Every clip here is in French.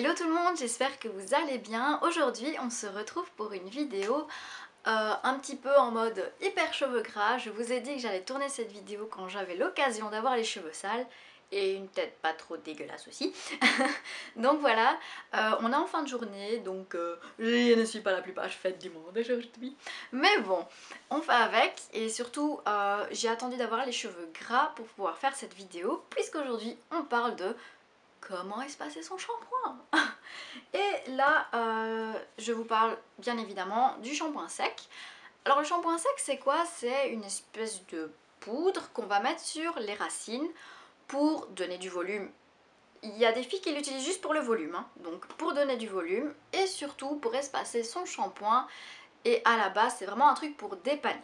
Hello tout le monde, j'espère que vous allez bien. Aujourd'hui on se retrouve pour une vidéo un petit peu en mode hyper cheveux gras. Je vous ai dit que j'allais tourner cette vidéo quand j'avais l'occasion d'avoir les cheveux sales et une tête pas trop dégueulasse aussi. Donc voilà, on est en fin de journée, donc je ne suis pas la plus page faite du monde aujourd'hui. Mais bon, on fait avec et surtout j'ai attendu d'avoir les cheveux gras pour pouvoir faire cette vidéo puisqu'aujourd'hui on parle de comment espacer son shampoing. Et là, je vous parle bien évidemment du shampoing sec. Alors le shampoing sec c'est quoi? C'est une espèce de poudre qu'on va mettre sur les racines pour donner du volume. Il y a des filles qui l'utilisent juste pour le volume, hein. Donc pour donner du volume et surtout pour espacer son shampoing. Et à la base c'est vraiment un truc pour dépanner.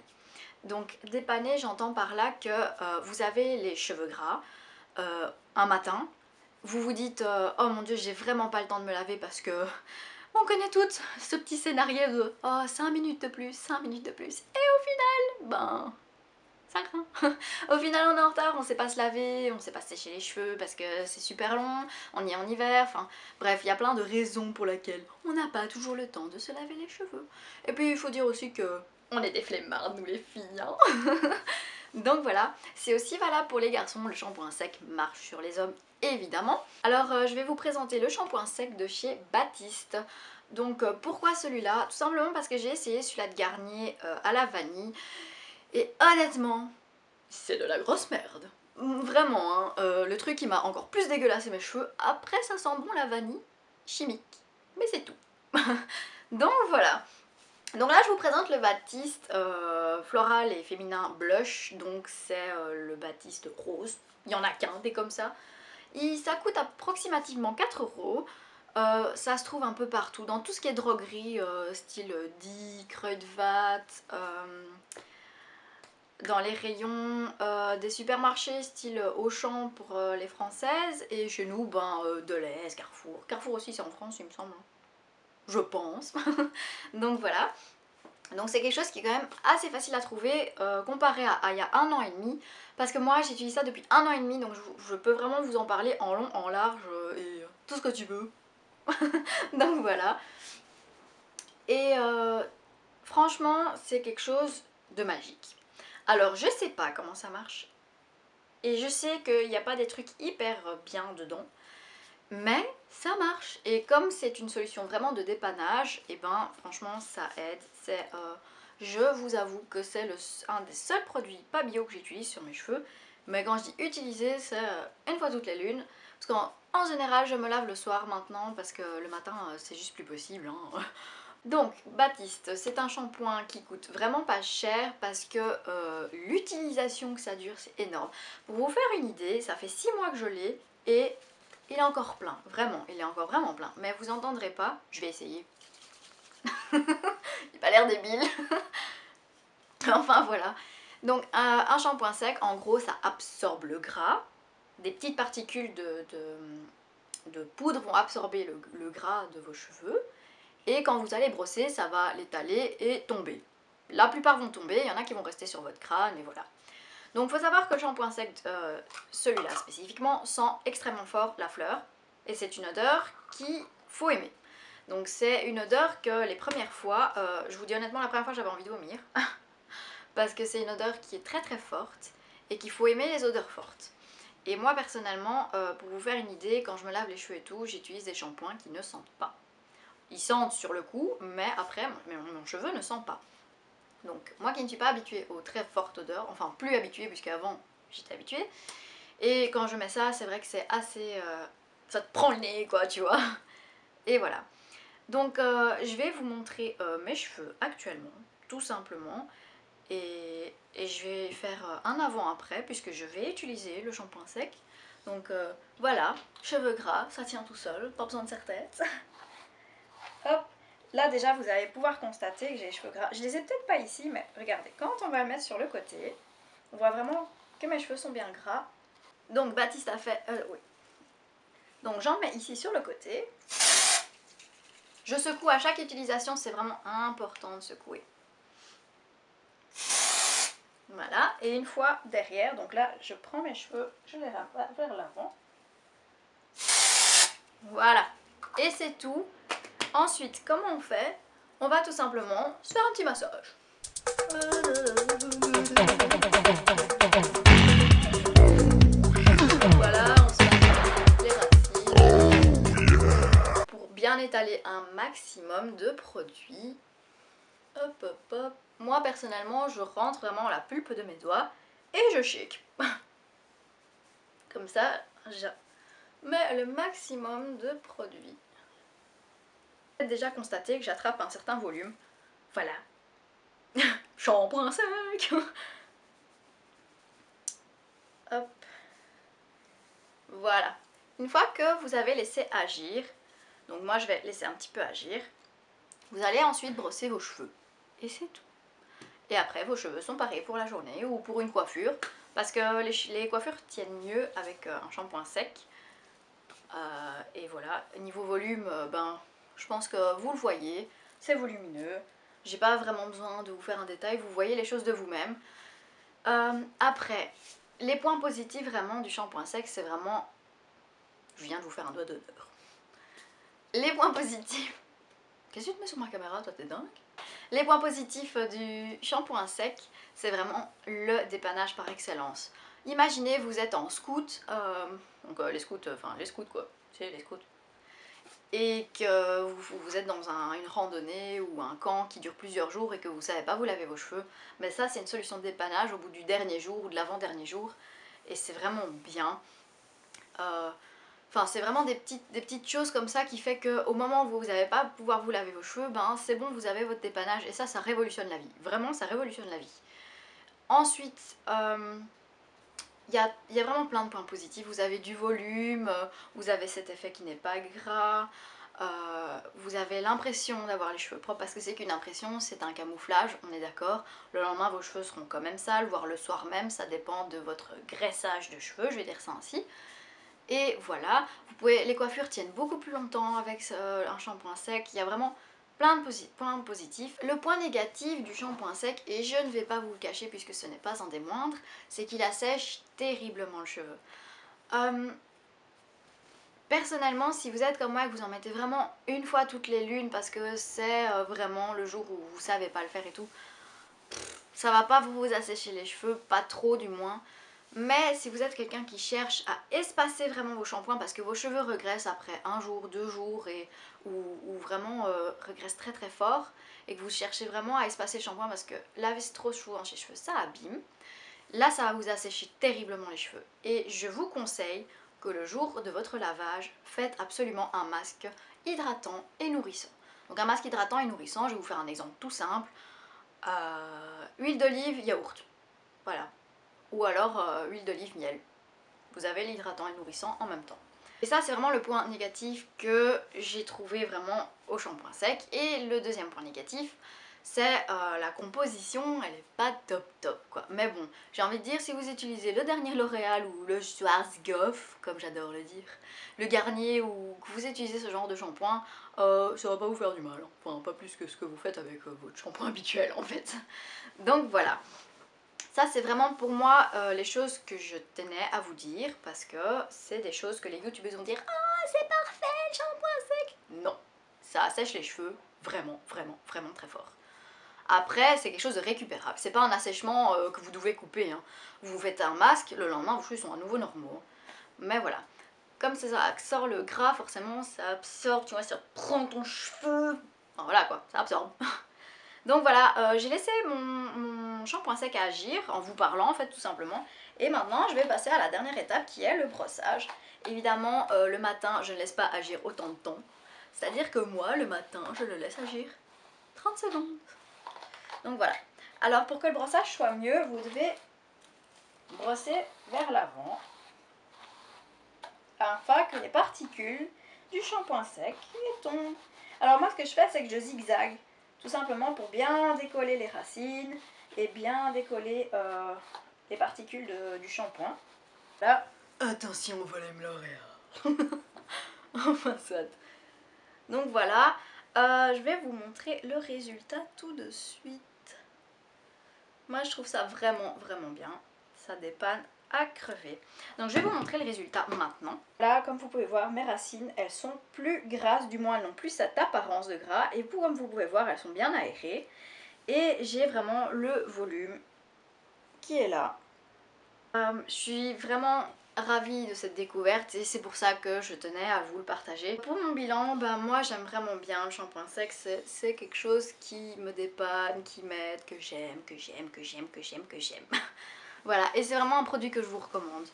Donc dépanner, j'entends par là que vous avez les cheveux gras un matin. Vous vous dites oh mon dieu, j'ai vraiment pas le temps de me laver parce que on connaît toutes ce petit scénario de oh 5 minutes de plus, 5 minutes de plus. Et au final, ben ça craint. Au final on est en retard, on sait pas se laver, on sait pas se sécher les cheveux parce que c'est super long, on y est en hiver, enfin bref, il y a plein de raisons pour lesquelles on n'a pas toujours le temps de se laver les cheveux. Et puis il faut dire aussi que on est des flemmards nous les filles, hein. Donc voilà, c'est aussi valable pour les garçons, le shampoing sec marche sur les hommes évidemment. Alors je vais vous présenter le shampoing sec de chez Baptiste. Donc pourquoi celui-là? Tout simplement parce que j'ai essayé celui-là de Garnier à la vanille et honnêtement, c'est de la grosse merde. Vraiment, hein, le truc il m'a encore plus dégueulassé mes cheveux. Après ça sent bon la vanille chimique, mais c'est tout. Donc voilà. Donc là je vous présente le Baptiste floral et féminin blush, donc c'est le Baptiste rose, il y en a qu'un des comme ça. Ça coûte approximativement 4 €, ça se trouve un peu partout, dans tout ce qui est droguerie, style Di, Kruidvat, dans les rayons des supermarchés style Auchan pour les françaises, et chez nous ben Deleuze, Carrefour. Carrefour aussi c'est en France il me semble, je pense. Donc voilà. Donc c'est quelque chose qui est quand même assez facile à trouver comparé à il y a 1 an et demi, parce que moi j'utilise ça depuis 1 an et demi, donc je peux vraiment vous en parler en long, en large et tout ce que tu veux. Donc voilà. Et franchement c'est quelque chose de magique. Alors je sais pas comment ça marche et je sais qu'il n'y a pas des trucs hyper bien dedans, mais ça marche. Et comme c'est une solution vraiment de dépannage, et ben franchement ça aide. Je vous avoue que c'est un des seuls produits pas bio que j'utilise sur mes cheveux. Mais quand je dis utiliser, c'est une fois toutes les lunes. Parce qu'en général je me lave le soir maintenant parce que le matin c'est juste plus possible, hein. Donc Baptiste, c'est un shampoing qui coûte vraiment pas cher parce que l'utilisation que ça dure c'est énorme. Pour vous faire une idée, ça fait 6 mois que je l'ai et il est encore plein, vraiment, il est encore vraiment plein. Mais vous entendrez pas, je vais essayer. Il n'a pas l'air débile. Enfin voilà. Donc un shampoing sec, en gros ça absorbe le gras. Des petites particules de poudre vont absorber le gras de vos cheveux. Et quand vous allez brosser, ça va l'étaler et tomber. La plupart vont tomber, il y en a qui vont rester sur votre crâne et voilà. Donc il faut savoir que le shampoing sec, celui-là spécifiquement, sent extrêmement fort la fleur. Et c'est une odeur qu'il faut aimer. Donc c'est une odeur que les premières fois, je vous dis honnêtement, la première fois j'avais envie de vomir. Parce que c'est une odeur qui est très très forte et qu'il faut aimer les odeurs fortes. Et moi personnellement, pour vous faire une idée, quand je me lave les cheveux et tout, j'utilise des shampoings qui ne sentent pas. Ils sentent sur le coup, mais après mon cheveu ne sent pas. Donc moi qui ne suis pas habituée aux très fortes odeurs, enfin plus habituée puisqu'avant j'étais habituée, et quand je mets ça c'est vrai que c'est assez... ça te prend le nez quoi, tu vois. Et voilà. Donc je vais vous montrer mes cheveux actuellement, tout simplement, et je vais faire un avant-après puisque je vais utiliser le shampoing sec. Donc voilà, cheveux gras, ça tient tout seul, pas besoin de serre-tête. Hop, là déjà vous allez pouvoir constater que j'ai les cheveux gras. Je les ai peut-être pas ici, mais regardez, quand on va le mettre sur le côté, on voit vraiment que mes cheveux sont bien gras. Donc Baptiste a fait... oui. Donc j'en mets ici sur le côté. Je secoue à chaque utilisation, c'est vraiment important de secouer. Voilà, et une fois derrière, donc là je prends mes cheveux, je les ramène vers l'avant. Voilà. Et c'est tout. Ensuite, comment on fait? On va tout simplement se faire un petit massage. Voilà, on se masse les racines pour bien étaler un maximum de produits. Hop hop hop. Moi personnellement, je rentre vraiment la pulpe de mes doigts et je shake. Comme ça, je mets le maximum de produits. J'ai déjà constaté que j'attrape un certain volume. Voilà. Shampoing sec. Hop. Voilà. Une fois que vous avez laissé agir, donc moi je vais laisser un petit peu agir, vous allez ensuite brosser vos cheveux. Et c'est tout. Et après vos cheveux sont pareils pour la journée ou pour une coiffure, parce que les coiffures tiennent mieux avec un shampoing sec. Et voilà, niveau volume, ben, je pense que vous le voyez, c'est volumineux. J'ai pas vraiment besoin de vous faire un détail, vous voyez les choses de vous-même. Après, les points positifs vraiment du shampoing sec, c'est vraiment... Je viens de vous faire un doigt d'honneur. Les points positifs... Qu'est-ce que tu te mets sur ma caméra, toi t'es dingue? Les points positifs du shampoing sec, c'est vraiment le dépannage par excellence. Imaginez, vous êtes en scout, donc les scouts, enfin les scouts quoi, c'est les scouts. Et que vous êtes dans une randonnée ou un camp qui dure plusieurs jours et que vous savez pas vous laver vos cheveux, mais ça c'est une solution de dépannage au bout du dernier jour ou de l'avant-dernier jour et c'est vraiment bien. Enfin c'est vraiment des petites choses comme ça qui fait qu'au moment où vous n'allez pas pouvoir vous laver vos cheveux, ben c'est bon, vous avez votre dépannage et ça révolutionne la vie. Vraiment ça révolutionne la vie. Ensuite, il y a vraiment plein de points positifs. Vous avez du volume, vous avez cet effet qui n'est pas gras, vous avez l'impression d'avoir les cheveux propres parce que c'est qu'une impression, c'est un camouflage, on est d'accord. Le lendemain vos cheveux seront quand même sales, voire le soir même, ça dépend de votre graissage de cheveux, je vais dire ça ainsi. Et voilà, les coiffures tiennent beaucoup plus longtemps avec un shampoing sec, il y a vraiment plein de points positifs. Le point négatif du shampoing sec, et je ne vais pas vous le cacher puisque ce n'est pas un des moindres, c'est qu'il assèche terriblement le cheveu. Personnellement, si vous êtes comme moi et que vous en mettez vraiment une fois toutes les lunes parce que c'est vraiment le jour où vous savez pas le faire et tout, ça va pas vous assécher les cheveux, pas trop du moins. Mais si vous êtes quelqu'un qui cherche à espacer vraiment vos shampoings parce que vos cheveux regressent après un jour, 2 jours ou vraiment regressent très très fort et que vous cherchez vraiment à espacer le shampoing parce que laver trop souvent chez les cheveux ça abîme, là ça va vous assécher terriblement les cheveux. Et je vous conseille que le jour de votre lavage, faites absolument un masque hydratant et nourrissant. Donc un masque hydratant et nourrissant, je vais vous faire un exemple tout simple. Huile d'olive, yaourt. Voilà. Ou alors huile d'olive, miel. Vous avez l'hydratant et le nourrissant en même temps. Et ça c'est vraiment le point négatif que j'ai trouvé vraiment au shampoing sec. Et le deuxième point négatif, c'est la composition, elle est pas top quoi. Mais bon, j'ai envie de dire, si vous utilisez le dernier L'Oréal ou le Schwarzkopf, comme j'adore le dire, le Garnier ou que vous utilisez ce genre de shampoing, ça va pas vous faire du mal. Enfin, pas plus que ce que vous faites avec votre shampoing habituel en fait. Donc voilà. Ça c'est vraiment pour moi les choses que je tenais à vous dire parce que c'est des choses que les youtubeurs vont dire « Ah c'est parfait le shampoing sec !» Non, ça assèche les cheveux vraiment très fort. Après c'est quelque chose de récupérable, c'est pas un assèchement que vous devez couper, hein. Vous faites un masque, le lendemain vos cheveux sont à nouveau normaux. Mais voilà, comme ça absorbe le gras forcément, ça absorbe, tu vois, ça prend ton cheveu, enfin, voilà quoi, ça absorbe. Donc voilà, j'ai laissé mon shampoing sec à agir en vous parlant en fait tout simplement. Et maintenant je vais passer à la dernière étape qui est le brossage. Évidemment le matin je ne laisse pas agir autant de temps. C'est-à-dire que moi le matin je le laisse agir 30 secondes. Donc voilà. Alors pour que le brossage soit mieux, vous devez brosser vers l'avant afin que les particules du shampoing sec tombent. Alors moi ce que je fais c'est que je zigzague. Tout simplement pour bien décoller les racines et bien décoller les particules du shampoing. Là, attention au volume L'Oréal. Enfin soit. Donc voilà, je vais vous montrer le résultat tout de suite. Moi je trouve ça vraiment bien. Ça dépanne à crever. Donc je vais vous montrer le résultat maintenant. Là, comme vous pouvez voir, mes racines, elles sont plus grasses, du moins elles n'ont plus cette apparence de gras. Et comme vous pouvez voir, elles sont bien aérées. Et j'ai vraiment le volume qui est là. Je suis vraiment ravie de cette découverte et c'est pour ça que je tenais à vous le partager. Pour mon bilan, moi j'aime vraiment bien le shampoing sec, c'est quelque chose qui me dépanne, qui m'aide, que j'aime, que j'aime, que j'aime, que j'aime, que j'aime. Voilà, et c'est vraiment un produit que je vous recommande.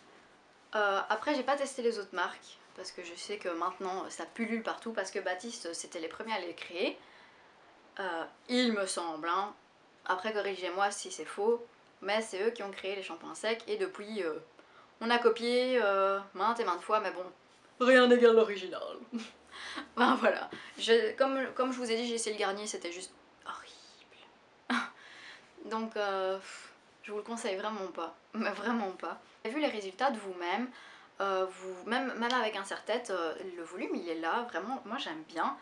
Après j'ai pas testé les autres marques parce que je sais que maintenant ça pullule partout parce que Baptiste c'était les premiers à les créer. Il me semble, hein. Après corrigez-moi si c'est faux, mais c'est eux qui ont créé les shampoings secs et depuis on a copié maintes et maintes fois, mais bon, rien n'égale l'original. Ben voilà, comme je vous ai dit, j'ai essayé le Garnier, c'était juste horrible. Donc je vous le conseille vraiment pas, mais vraiment pas. Vous avez vu les résultats de vous-même, même avec un serre-tête, le volume il est là, vraiment, moi j'aime bien.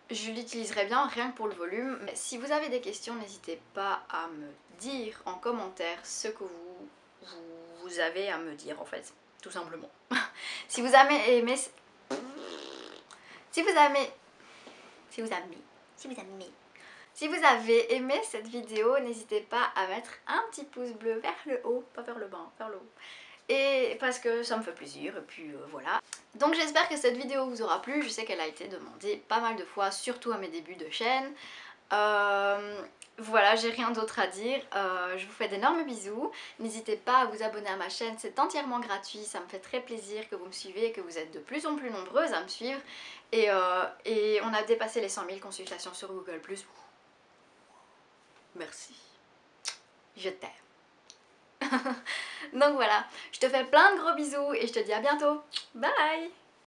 Je l'utiliserai bien rien que pour le volume, mais si vous avez des questions, n'hésitez pas à me dire en commentaire ce que vous avez à me dire en fait, tout simplement. Si vous avez aimé... Si vous avez... Si vous avez... Si vous avez... Si vous avez aimé cette vidéo, n'hésitez pas à mettre un petit pouce bleu vers le haut, pas vers le bas, vers le haut. Et parce que ça me fait plaisir, et puis voilà. Donc j'espère que cette vidéo vous aura plu, je sais qu'elle a été demandée pas mal de fois, surtout à mes débuts de chaîne. Voilà, j'ai rien d'autre à dire, je vous fais d'énormes bisous, n'hésitez pas à vous abonner à ma chaîne, c'est entièrement gratuit, ça me fait très plaisir que vous me suivez et que vous êtes de plus en plus nombreuses à me suivre. Et on a dépassé les 100 000 consultations sur Google+. Merci, je t'aime. Donc voilà, je te fais plein de gros bisous et je te dis à bientôt. Bye!